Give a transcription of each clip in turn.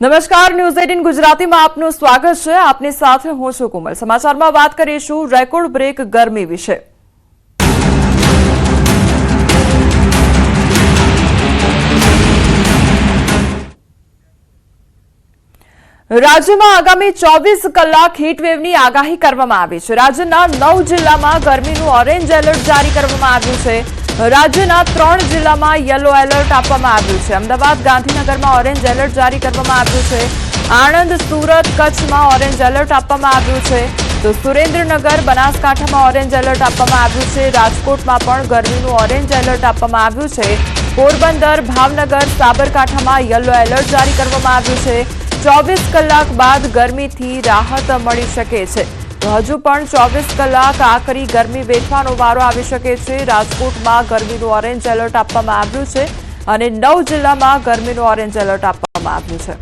નમસ્કાર, ન્યૂઝ 18 ગુજરાતીમાં આપનું સ્વાગત છે। આપની સાથે હું છું કોમલ। સમાચારમાં વાત કરીશું રેકોર્ડ બ્રેક ગરમી વિશે। રાજ્યમાં આગામી 24 કલાક હીટવેવની આગાહી કરવામાં આવી છે। રાજ્યના 9 જિલ્લામાં ગરમીનું ઓરેન્જ એલર્ટ જારી કરવામાં આવ્યું છે। રાજ્યના 3 જિલ્લામાં યલો એલર્ટ આપવામાં આવ્યું છે। અમદાવાદ, ગાંધીનગરમાં ઓરેન્જ એલર્ટ જારી કરવામાં આવ્યું છે। આણંદ, સુરત, કચ્છમાં ઓરેન્જ એલર્ટ આપવામાં આવ્યું છે। તો સુરેન્દ્રનગર, બનાસકાંઠામાં ઓરેન્જ એલર્ટ આપવામાં આવ્યું છે। રાજકોટમાં પણ ગરમીનું ઓરેન્જ એલર્ટ આપવામાં આવ્યું છે। પોરબંદર, ભાવનગર, સાબરકાંઠામાં યલો એલર્ટ જારી કરવામાં આવ્યું છે। 24 કલાક બાદ ગરમીથી રાહત મળી શકે છે। તો હજુ પણ 24 કલાક આકરી ગરમી વેઠવાનો વારો આવી શકે છે। રાજકોટમાં ગરમીનું ઓરેન્જ એલર્ટ આપવામાં આવ્યું છે અને 9 જિલ્લામાં ગરમીનું ઓરેન્જ એલર્ટ આપવામાં આવ્યું છે।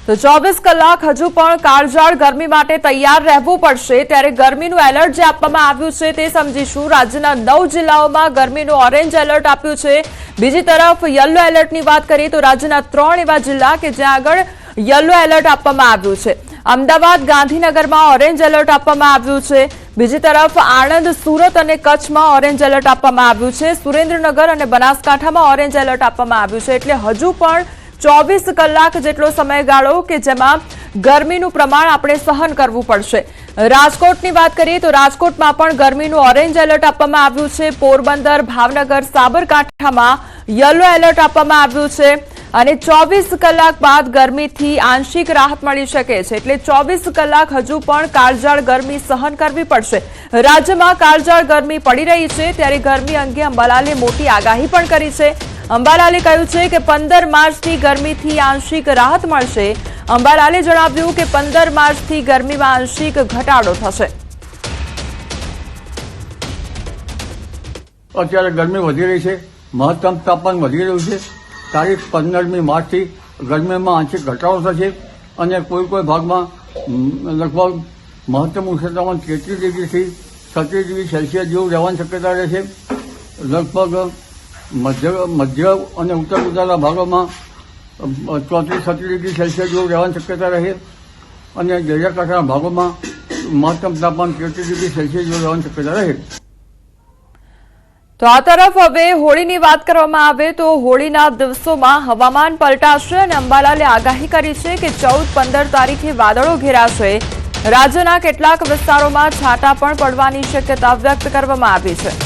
તો 24 કલાક હજુ પણ કાળઝાળ ગરમી માટે તૈયાર રહેવું પડશે। ત્યારે ગરમીનું એલર્ટ જે આપવામાં આવ્યું છે તે સમજીશું। રાજ્યના 9 જિલ્લાઓમાં ગરમીનું ઓરેન્જ એલર્ટ આપ્યું છે। બીજી તરફ યલો એલર્ટની વાત કરીએ તો રાજ્યના 3 એવા જિલ્લા કે જ્યાં આગળ યલો એલર્ટ આપવામાં આવ્યું છે। અમદાવાદ, ગાંધીનગરમાં ઓરેન્જ એલર્ટ આપવામાં આવ્યું છે। બીજી તરફ આણંદ, સુરત અને કચ્છમાં ઓરેન્જ એલર્ટ આપવામાં આવ્યું છે। સુરેન્દ્રનગર અને બનાસકાંઠામાં ઓરેન્જ એલર્ટ આપવામાં આવ્યું છે। એટલે હજુ પણ 24 કલાક જેટલો સમયગાળો કે જેમાં ગરમીનું પ્રમાણ આપણે સહન કરવું પડશે। રાજકોટની વાત કરીએ તો રાજકોટમાં પણ ગરમીનું ઓરેન્જ એલર્ટ આપવામાં આવ્યું છે। પોરબંદર, ભાવનગર, સાબરકાંઠામાં યલો એલર્ટ આપવામાં આવ્યું છે અને 24 કલાક બાદ ગરમીથી આંશિક રાહત મળી શકે છે। એટલે 24 કલાક હજુ પણ કાળઝાળ ગરમી સહન કરવી પડશે। રાજ્યમાં કાળઝાળ ગરમી પડી રહી છે ત્યારે ગરમી અંગે અંબાલાલે મોટી આગાહી પણ કરી છે। અંબાલાલે કહ્યું છે કે 15 માર્ચથી ગરમીથી આંશિક રાહત મળશે। અંબાલાલે જણાવ્યું કે 15 માર્ચથી ગરમીમાં આંશિક ઘટાડો થશે। અત્યારે ગરમી વધી રહી છે, મહત્તમ તાપમાન વધી રહ્યું છે। તારીખ 15મી માર્ચથી ગરમીમાં આંશિક ઘટાડો થશે અને કોઈ ભાગમાં લગભગ મહત્તમ ઉષ્ણતામાન 33 ડિગ્રીથી 36 ડિગ્રી સેલ્સિયસ જેવું રહેવાની શક્યતા રહેશે। લગભગ મધ્ય અને ઉત્તર ગુજરાતના ભાગોમાં 34-36 ડિગ્રી સેલ્સિયસ જેવું રહેવાની શક્યતા રહે અને દરિયાકાંઠાના ભાગોમાં મહત્તમ તાપમાન 33 ડિગ્રી સેલ્સિયસ જેવું રહેવાની શક્યતા રહે। તો આ તરફ હવે હોળીની વાત કરવામાં આવે તો હોળીના દિવસોમાં હવામાન પલટાશે અને અંબાલાલે આગાહી કરી છે કે 14-15 તારીખે વાદળો ઘેરાશે। રાજ્યના કેટલાક વિસ્તારોમાં છાંટા પણ પડવાની શક્યતા વ્યક્ત કરવામાં આવી છે।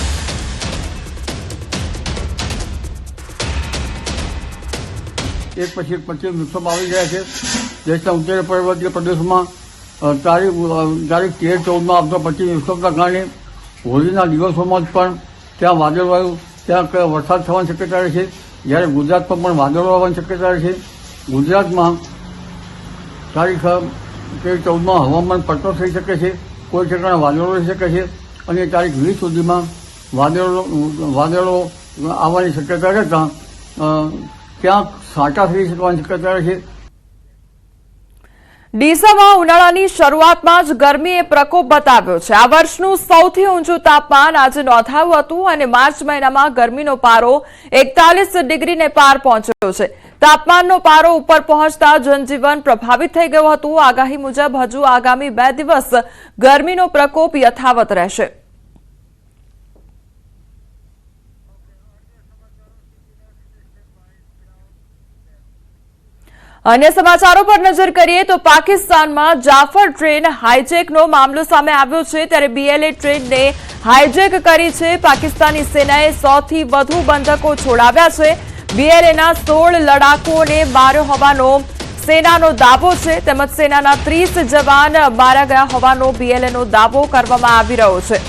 એક પછી એક પશ્ચિમ વિક્ષોભ આવી ગયા છે। દેશના ઉત્તર પર્વતીય પ્રદેશોમાં તારીખ 13-14માં આવતો પશ્ચિમ વિક્ષોભના કારણે હોળીના દિવસોમાં જ પણ ત્યાં વાદળવાયુ ત્યાં વરસાદ થવાની શક્યતા રહેશે। જ્યારે ગુજરાતમાં પણ વાદળો આવવાની શક્યતા રહેશે। ગુજરાતમાં તારીખ 13-14માં હવામાન પલટો થઈ શકે છે, કોઈ ઠેકાણે વાદળો રહી શકે છે અને તારીખ 20 સુધીમાં વાદળો આવવાની શક્યતા રહેતા ક્યાંક છાંટા થઈ શકવાની શક્યતા રહેશે। ડીસામાં ઉનાળાની શરૂઆતમાં જ ગરમીએ પ્રકોપ બતાવ્યો છે। આ વર્ષનું સૌથી ઊંચું તાપમાન આજે નોંધાયું હતું અને માર્ચ મહિનામાં ગરમીનો પારો 41 ડિગ્રીને પાર પહોંચ્યો છે। તાપમાનનો પારો ઉપર પહોંચતા જનજીવન પ્રભાવિત થઈ ગયું હતું। આગાહી મુજબ હજુ આગામી 2 દિવસ ગરમીનો પ્રકોપ યથાવત રહેશે। अन्य समाचारों पर नजर करिए तो पाकिस्तान में जाफर ट्रेन हाईजेकनो मामलो सामे आव्यो छे। त्यारे बीएलए ट्रेन ने हाईजेक करी छे। पाकिस्तानी सेनाए 100 થી વધુ બંધકો છોડાવ્યા છે। बीएलए ना 16 લડાકુઓને માર્યો હોવાનો સેનાનો દાવો છે તેમજ સેનાના 30 જવાન માર્યા ગયા હોવાનો बीएलए નો દાવો કરવામાં આવી રહ્યો છે।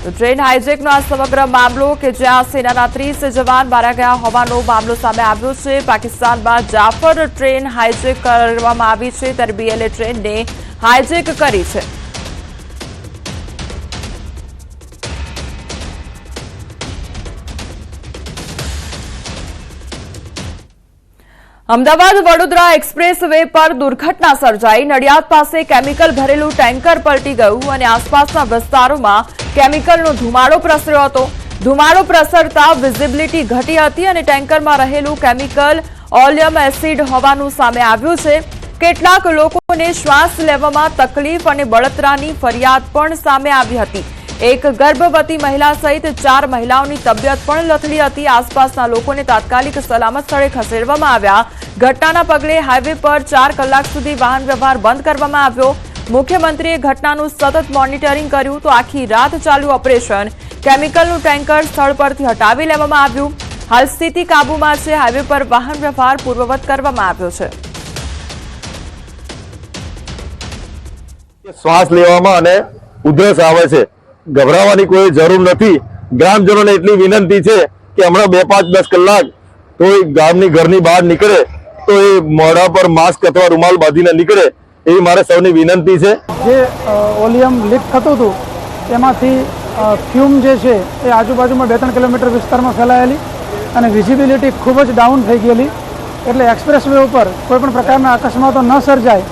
ट्रेन हाईजेकનો આ સમગ્ર મામલો કે જ્યાં સેનાના 30 જવાન માર્યા ગયા હોવાનો મામલો સામે આવ્યો છે। પાકિસ્તાનમાં જાફર ટ્રેન હાઈજેક કરવામાં આવી છે ત્યારે બીએલએ ટ્રેનને હાઈજેક કરી છે। અમદાવાદ વડોદરા એક્સપ્રેસ વે પર દુર્ઘટના સર્જાઈ. નડિયાદ પાસે કેમિકલ ભરેલું ટેન્કર પલટી ગયું અને આસપાસના વિસ્તારોમાં કેમિકલનો ધુમાડો પ્રસર્યો હતો. ધુમાડો પ્રસરતા વિઝિબિલિટી ઘટી હતી અને ટેન્કરમાં રહેલું કેમિકલ ઓલિયમ એસિડ હોવાનું સામે આવ્યું છે. કેટલાક લોકોને શ્વાસ લેવામાં તકલીફ અને બળતરાની ફરિયાદ પણ સામે આવી હતી. એક ગર્ભવતી મહિલા સહિત 4 મહિલાઓની તબિયત પણ લથડી હતી. આસપાસના લોકોને તાત્કાલિક સલામત સ્થળે ખસેડવામાં આવ્યા. ઘટનાના પગલે હાઈવે પર 4 કલાક સુધી વાહન વ્યવહાર બંધ કરવામાં આવ્યો. મુખ્યમંત્રીએ ઘટનાનું સતત મોનિટરિંગ કર્યું તો આખી રાત ચાલ્યું ઓપરેશન. કેમિકલનું ટેન્કર સ્થળ પરથી હટાવી લેવામાં આવ્યું. હાલ સ્થિતિ કાબૂમાં છે. હાઈવે પર વાહન વ્યવહાર પૂર્વવત કરવામાં આવ્યો છે. શ્વાસ લેવામાં અને ઉધરસ આવે છે. ગભરાવાની કોઈ જરૂર નથી. ગ્રામજનોને એટલી વિનંતી છે કે હમણાં 2, 5, 10 કલાક કોઈ ગામની ઘરની બહાર નીકળે તો એ મોઢા પર માસ્ક અથવા રૂમાલ બાંધીને નીકળે એવી મારે સૌની વિનંતી છે. જે ઓલિયમ લીક થતું હતું તેમાંથી ફ્યુમ જે છે એ આજુબાજુમાં 2-3 કિલોમીટર વિસ્તારમાં ફેલાયેલી અને વિઝિબિલિટી ખૂબ જ ડાઉન થઈ ગયેલી. એટલે એક્સપ્રેસ વે ઉપર કોઈપણ પ્રકારના અકસ્માતો ન સર્જાય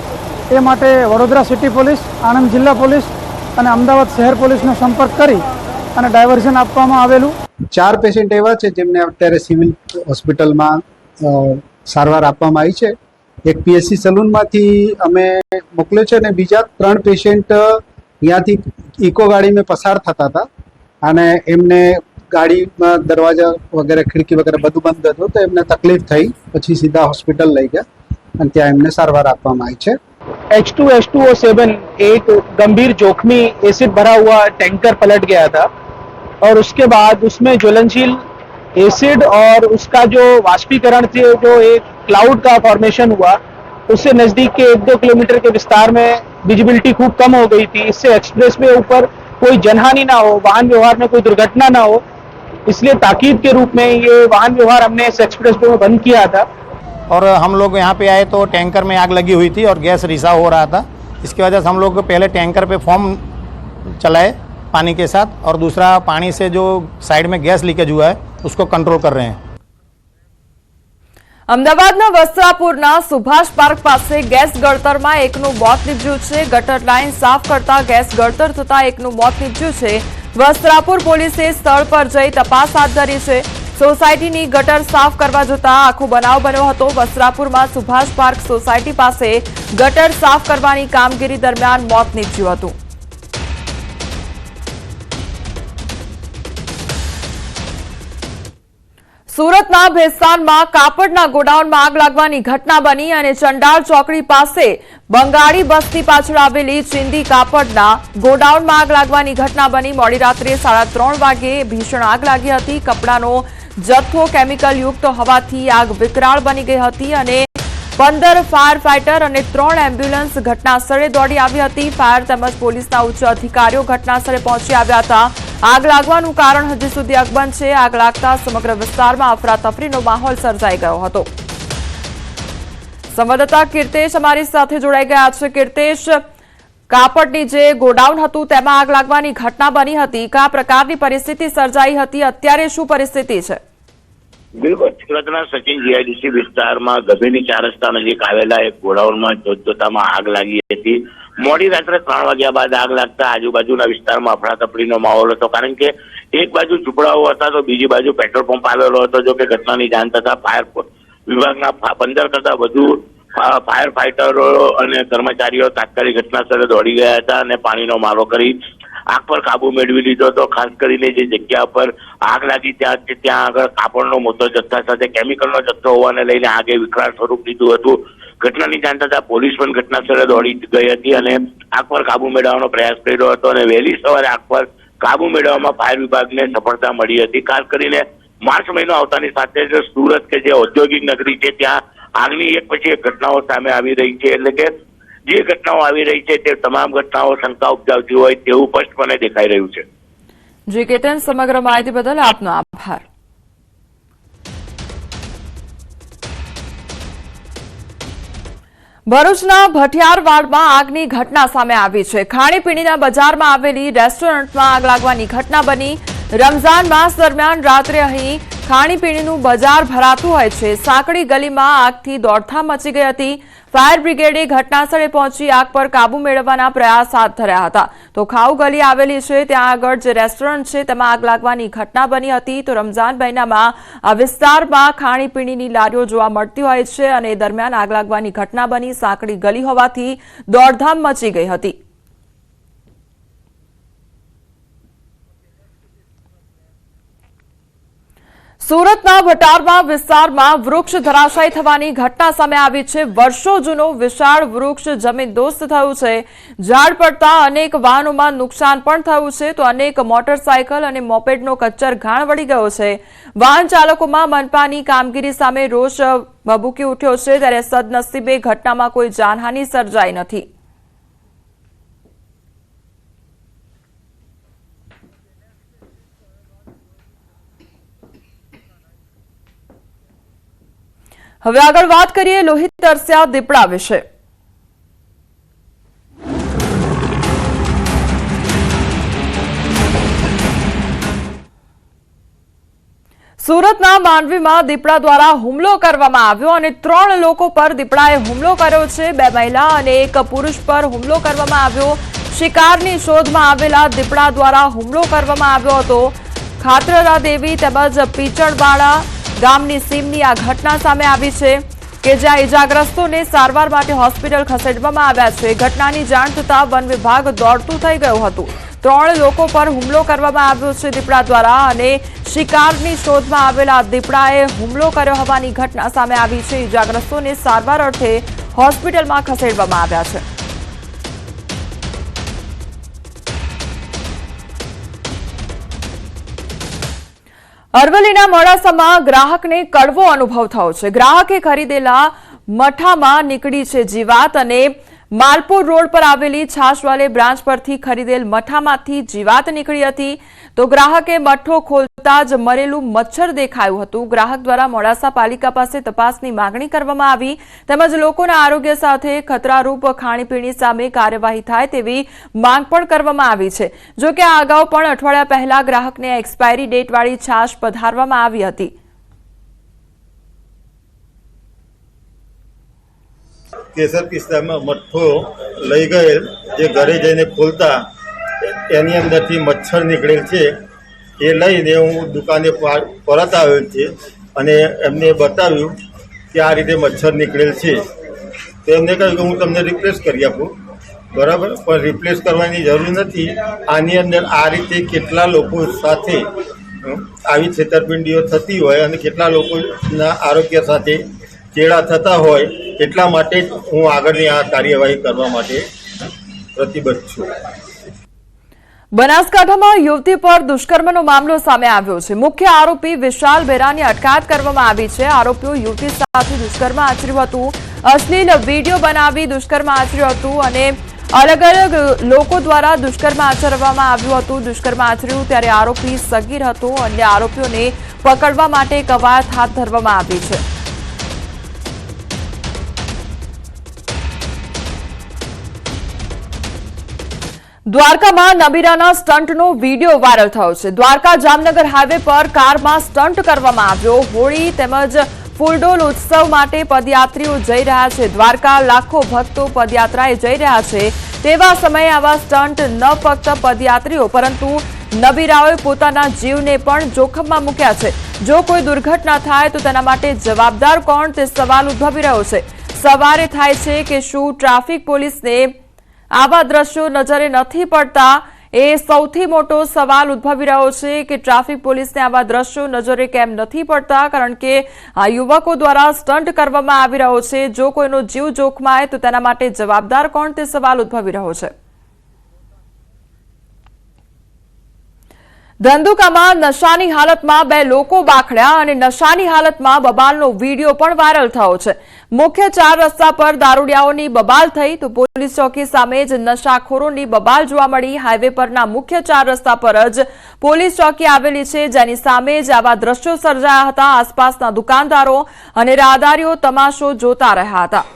એ માટે વડોદરા સિટી પોલીસ, આણંદ જિલ્લા પોલીસ અને અમદાવાદ શહેર પોલીસનો સંપર્ક કરી અને ડાયવર્ઝન આપવામાં આવેલું. 4 પેશન્ટ એવા છે જેમને અત્યારે સિવિલ હોસ્પિટલમાં સારવાર આપવામાં આવી છે. એક પીએસસી સલૂનમાંથી અમે મોકલ્યો છે અને બીજા 3 પેશન્ટ ત્યાંથી ઇકો ગાડીમાં પસાર થતા હતા અને એમને ગાડીમાં દરવાજા વગેરે ખિડકી વગેરે બધું બંધ હતું તો એમને તકલીફ થઈ. પછી સીધા હોસ્પિટલ લઈ ગયા અને ત્યાં એમને સારવાર આપવામાં આવી છે. H2H2O7 एक गंभीर जोखमी एसिड भरा हुआ टैंकर पलट गया था और उसके बाद उसमें ज्वलनशील एसिड और उसका जो वाष्पीकरण से जो एक क्लाउड का फॉर्मेशन हुआ उससे नजदीक के 1-2 किलोमीटर के विस्तार में विजिबिलिटी खूब कम हो गई थी. इससे एक्सप्रेस वे ऊपर कोई जनहानि ना हो, वाहन व्यवहार में कोई दुर्घटना ना हो, इसलिए ताकीद के रूप में ये वाहन व्यवहार हमने इस एक्सप्रेस वे में बंद किया था. और हम लोग यहाँ पे आए तो टैंकर में आग लगी हुई थी और गैस रिसाव हो रहा था. इसकी वजह से हम लोग पहले टैंकर पे फॉर्म चलाए पानी के साथ और दूसरा पानी से जो साइड में गैस लीकेज हुआ है उसको कंट्रोल कर रहे हैं. અમદાવાદના વસ્ત્રાપુરના સુભાષ પાર્ક પાસે ગેસ ગળતરમાં એકનું મોત નીપજ્યું છે. ગટર લાઇન સાફ કરતા ગેસ ગળતર થતા એકનું મોત નીપજ્યું છે. વસ્ત્રાપુર પોલીસે સ્થળ પર જઈ તપાસ હાથ ધરી છે. સોસાયટીની ગટર સાફ કરવા જતા આખો બનાવ બન્યો હતો. વસ્ત્રાપુરમાં સુભાષ પાર્ક સોસાયટી પાસે ગટર સાફ કરવાની કામગીરી દરમિયાન મોત નીપજ્યું હતું. સુરતના ભેસ્તાનમાં કાપડના ગોડાઉનમાં આગ લાગવાની ઘટના બની અને ચંડાળ ચોકડી પાસે બંગાળી બસ્તી પાછળ આવેલી ચિંદી કાપડના ગોડાઉનમાં આગ લાગવાની ઘટના બની. મોડી રાત્રે 3:30 વાગ્યે ભીષણ આગ લાગી હતી. કપડાનો જથ્થો કેમિકલ યુક્ત હોવાથી આગ વિકરાળ બની ગઈ હતી અને 15 ફાયર ફાઈટર અને 3 એમ્બ્યુલન્સ ઘટનાસ્થળે દોડી આવી હતી. ફાયર તેમજ પોલીસના ઉચ્ચ અધિકારીઓ ઘટનાસ્થળે પહોંચી આવ્યા હતા. આગ લાગવાનું કારણ હજી સુધી અકબંધ છે. આગ લાગતા સમગ્ર વિસ્તારમાં અફરાતફરીનો માહોલ સર્જાઈ ગયો હતો. સંવાદદાતા કીર્તેશ અમારી સાથે જોડાઈ ગયા છે. કીર્તેશ, કાપડની જે ગોડાઉન હતું તેમાં આગ લાગવાની ઘટના બની હતી. કયા પ્રકારની પરિસ્થિતિ સર્જાઈ હતી? અત્યારે શું પરિસ્થિતિ છે? બિલકુલ, સુરતના સચિન જીઆઈડીસી વિસ્તારમાં ગભેની 4 રસ્તા નજીક આવેલા એક ગોડાઉનમાં જોતજોતામાં આગ લાગી હતી. મોડી રાત્રે 3 વાગ્યા બાદ આગ લાગતા આજુબાજુના વિસ્તારમાં અફરાતફરીનો માહોલ હતો. કારણ કે એક બાજુ ઝૂંપડાઓ હતા તો બીજી બાજુ પેટ્રોલ પંપ આવેલો હતો. જો કે ઘટનાની જાણ થતા ફાયર વિભાગના 15 કરતા વધુ ફાયર ફાઈટરો અને કર્મચારીઓ તાત્કાલિક ઘટના સ્થળે દોડી ગયા હતા અને પાણીનો મારો કરી આગ પર કાબુ મેળવી લીધો હતો. ખાસ કરીને જે જગ્યા પર આગ લાગી ત્યાં આગળ કાપડનો મોટો જથ્થા સાથે કેમિકલનો જથ્થો હોવાને લઈને આગે વિકરાળ સ્વરૂપ લીધું હતું. ઘટનાની જાણ થતા પોલીસ પણ ઘટના સ્થળે દોડી ગઈ હતી અને આગ પર કાબુ મેળવવાનો પ્રયાસ કર્યો હતો અને વહેલી સવારે આગ પર કાબુ મેળવવામાં ફાયર વિભાગને સફળતા મળી હતી. ખાસ કરીને માર્ચ મહિનો આવતાની સાથે જ સુરત કે જે ઔદ્યોગિક નગરી છે ત્યાં આગની એક પછી એક ઘટનાઓ સામે આવી રહી છે. એટલે કે જે ઘટનાઓ આવી રહી છે તે તમામ ઘટનાઓ શંકા ઉપજાવતી હોય તેવું સ્પષ્ટપણે દેખાઈ રહ્યું છે. જી કેતન, સમગ્ર માહિતી બદલ આપનો આભાર. ભરૂચના ભટિયારવાડમાં આગની ઘટના સામે આવી છે. ખાણીપીણીના બજારમાં આવેલી રેસ્ટોરન્ટમાં આગ લાગવાની ઘટના બની. રમઝાન માસ દરમિયાન રાત્રે અહીં ખાણીપીણીનું બજાર ભરાતું હોય છે। સાંકડી ગલીમાં આગથી દોડધામ મચી ગઈ હતી। ફાયર બ્રિગેડે ઘટનાસ્થળે પહોંચી આગ પર કાબુ મેળવવાના પ્રયાસ હાથ ધર્યા હતા। તો ખાઉ ગલી આવેલી છે ત્યાં આગળ જે રેસ્ટોરન્ટ છે તેમાં આગ લાગવાની ઘટના બની હતી। તો રમઝાન મહિનામાં આ વિસ્તારમાં ખાણીપીણીની લારીઓ જોવા મળતી હોય છે અને એ દરમિયાન આગ લાગવાની ઘટના બની। સાંકડી ગલી હોવાથી દોડધામ મચી ગઈ હતી। સુરતના ભટારવા વિસ્તારમાં વૃક્ષ ધરાશાયી થવાની ઘટના સામે આવી છે। વર્ષો જૂનો વિશાળ વૃક્ષ જમીનદોસ્ત થયું છે। ઝાડ પડતા અનેક વાહનોમાં નુકસાન પણ થયું છે તો અનેક મોટરસાયકલ અને મોપેડનો કચ્ચર ઘાણ વળી ગયો છે। વાહન ચાલકોમાં મનપાની કામગીરી સામે રોષ ભભૂકી ઉઠ્યો છે ત્યારે સદનસીબે ઘટનામાં કોઈ જાનહાનિ સર્જાઈ નથી। હવે આગળ વાત કરીએ લોહિત તરસ્યા દીપડા વિશે। સુરતના માંડવીમાં દીપડા દ્વારા હુમલો કરવામાં આવ્યો અને 3 લોકો પર દીપડાએ હુમલો કર્યો છે। 2 મહિલા અને 1 પુરુષ પર હુમલો કરવામાં આવ્યો। શિકારની શોધમાં આવેલા દીપડા દ્વારા હુમલો કરવામાં આવ્યો હતો। ખાતરરા દેવી તેમજ પીચણવાડા ગામની સીમની આ ઘટના સામે આવી છે કે જ્યાં ઇજાગ્રસ્તોને સારવાર માટે હોસ્પિટલ ખસેડવામાં આવ્યા છે। ઘટનાની જાણ થતાં વન વિભાગ દોડતું થઈ ગયું હતું। 3 લોકો પર હુમલો કરવામાં આવ્યો છે દીપડા દ્વારા અને શિકારની શોધમાં આવેલા દીપડાએ હુમલો કર્યો હોવાની ઘટના સામે આવી છે। ઇજાગ્રસ્તોને સારવાર અર્થે હોસ્પિટલમાં ખસેડવામાં આવ્યા છે। અરવલ્લીના મોડાસામાં ગ્રાહકને કડવો અનુભવ થયો છે। ગ્રાહકે ખરીદેલા મઠામાં નીકળી છે જીવાત અને માલપુર રોડ પર આવેલી છાશવાલે બ્રાન્ચ પરથી ખરીદેલ મઠામાંથી જીવાત નીકળી હતી। તો ગ્રાહકે મઠ્ઠો ખોલતા જ મરેલું મચ્છર દેખાયું હતું। ગ્રાહક દ્વારા મોડાસા પાલિકા પાસે તપાસની માંગણી કરવામાં આવી તેમજ લોકોના આરોગ્ય સાથે ખતરારૂપ ખાણીપીણી સામે કાર્યવાહી થાય તેવી માંગ પણ કરવામાં આવી છે। જો કે આ અગાઉ પણ અઠવાડિયા પહેલા ગ્રાહકને એક્સપાયરી ડેટવાળી છાશ પધારવામાં આવી હતી। કેસર પિસ્તામાં મઠ્ઠો લઈ ગયેલ જે ઘરે જઈને ખોલતા એની અંદરથી મચ્છર નીકળેલ છે। એ લઈને હું દુકાને પરત આવ્યો છે અને એમને બતાવ્યું કે આ રીતે મચ્છર નીકળેલ છે। તો એમને કહ્યું કે હું તમને રિપ્લેસ કરી આપું બરાબર, પણ રિપ્લેસ કરવાની જરૂર નથી। આની અંદર આ રીતે કેટલા લોકો સાથે આવી છેતરપિંડીઓ થતી હોય અને કેટલા લોકોના આરોગ્ય સાથે ચેડા થતા હોય એટલા માટે હું આગળની આ કાર્યવાહી કરવા માટે પ્રતિબદ્ધ છું। બનાસકાંઠામાં યુવતી પર દુષ્કર્મનો મામલો સામે આવ્યો છે। મુખ્ય આરોપી વિશાલ બેરાની અટકાયત કરવામાં આવી છે। આરોપીઓ યુવતી સાથે દુષ્કર્મ આચર્યું હતું। અશ્લીલ વીડિયો બનાવી દુષ્કર્મ આચર્યું હતું અને અલગ અલગ લોકો દ્વારા દુષ્કર્મ આચરવામાં આવ્યું હતું। દુષ્કર્મ આચર્યું ત્યારે આરોપી સગીર હતો। અન્ય આરોપીઓને પકડવા માટે કવાયત હાથ ધરવામાં આવી છે। દ્વારકામાં નબીરાના સ્ટન્ટનો વીડિયો વાયરલ થયો છે। દ્વારકા જામનગર હાઈવે પર કારમાં સ્ટન્ટ કરવામાં આવ્યો। હોળી તેમજ ફૂલડોલ ઉત્સવ માટે પદયાત્રીઓ જઈ રહ્યા છે। દ્વારકા લાખો ભક્તો પદયાત્રાએ જઈ રહ્યા છે તેવા સમયે આવા સ્ટન્ટ ન ફક્ત પદયાત્રીઓ પરંતુ નબીરાઓએ પોતાના જીવને પણ જોખમમાં મૂક્યા છે। જો કોઈ દુર્ઘટના થાય તો તેના માટે જવાબદાર કોણ તે સવાલ ઉદ્ભવી રહ્યો છે। સવારે થાય છે કે શું ટ્રાફિક પોલીસને આવા દ્રશ્યો નજરે નથી પડતા એ સૌથી મોટો સવાલ ઉદ્ભવી રહ્યો છે કે ટ્રાફિક પોલીસને આવા દ્રશ્યો નજરે કેમ નથી પડતા કારણ કે આ યુવકો દ્વારા સ્ટન્ટ કરવામાં આવી રહ્યો છે। જો કોઈનો જીવ જોખમાય તો તેના માટે જવાબદાર કોણ તે સવાલ ઉદ્ભવી રહ્યો છે। ધંધુકામાં નશાની હાલતમાં 2 લોકો બાખડ્યા અને નશાની હાલતમાં બબાલનો વીડિયો પણ વાયરલ થયો છે। મુખ્ય 4 રસ્તા પર દારૂડિયાઓની બબાલ થઈ તો પોલીસ ચોકી સામે જ નશાખોરોની બબાલ જોવા મળી। હાઈવે પરના મુખ્ય 4 રસ્તા પર જ પોલીસ ચોકી આવેલી છે જેની સામે જ આવા દ્રશ્યો સર્જાયા હતા। આસપાસના દુકાનદારો અને રાહદારીઓ તમાશો જોતા રહ્યા હતા।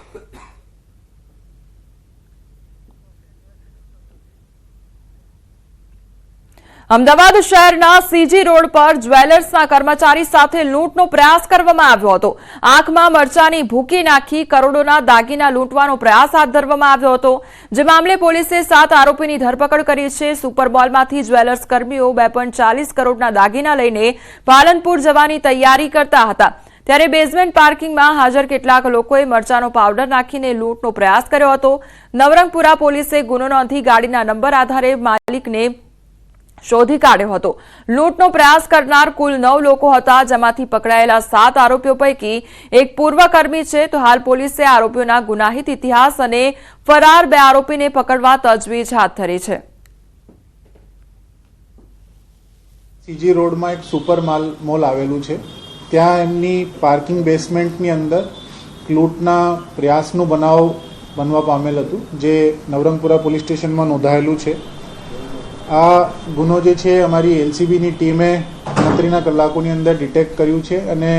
અમદાવાદ શહેરના સીજી રોડ પર જ્વેલર્સના કર્મચારી સાથે લૂંટનો પ્રયાસ કરવામાં આવ્યો હતો. આંખમાં મરચાની ભૂકી નાખી કરોડોના દાગીના લૂંટવાનો પ્રયાસ હાથ ધરવામાં આવ્યો હતો. જે મામલે પોલીસે 7 આરોપીની ધરપકડ કરી છે. સુપરમોલમાંથી જ્વેલર્સ કર્મીઓ 2.40 કરોડના દાગીના લઈને પાલનપુર જવાની તૈયારી કરતા હતા. ત્યારે બેઝમેન્ટ પાર્કિંગમાં હાજર કેટલાક લોકોએ મરચાનો પાવડર નાખીને લૂંટનો પ્રયાસ કર્યો હતો. નવરંગપુરા પોલીસે ગુનો નોંધી ગાડીના નંબર આધારે માલિકને શોધી કાઢ્યો હતો. લૂંટનો પ્રયાસ કરનાર કુલ 9 લોકો હતા, જેમાંથી પકડાયેલા 7 આરોપીઓ પૈકી એક પૂર્વ કર્મી છે. તો હાલ પોલીસે આરોપીઓના ગુનાહિત ઇતિહાસ અને ફરાર 2 આરોપીને પકડવા તજવીજ હાથ ધરી છે. સીજી રોડમાં એક સુપર મોલ આવેલું છે. ત્યાં એમની પાર્કિંગ બેસમેન્ટની અંદર લૂંટના પ્રયાસનું બનાવ બનવા પામેલ હતું, જે નવરંગપુરા પોલીસ સ્ટેશનમાં નોંધાયેલું છે. આ ગુનો જે છે અમારી એલસીબીની ટીમે ગણતરીના કલાકોની અંદર ડિટેક્ટ કર્યું છે અને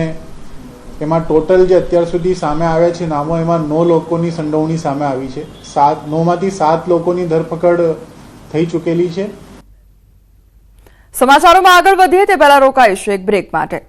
એમાં ટોટલ જે અત્યાર સુધી સામે આવ્યા છે નામો, એમાં 9 લોકોની સંડોવણી સામે આવી છે. 9માંથી 7 લોકોની ધરપકડ થઈ ચૂકેલી છે. સમાચારોમાં આગળ વધીએ તે પહેલા રોકાઈશું એક બ્રેક માટે.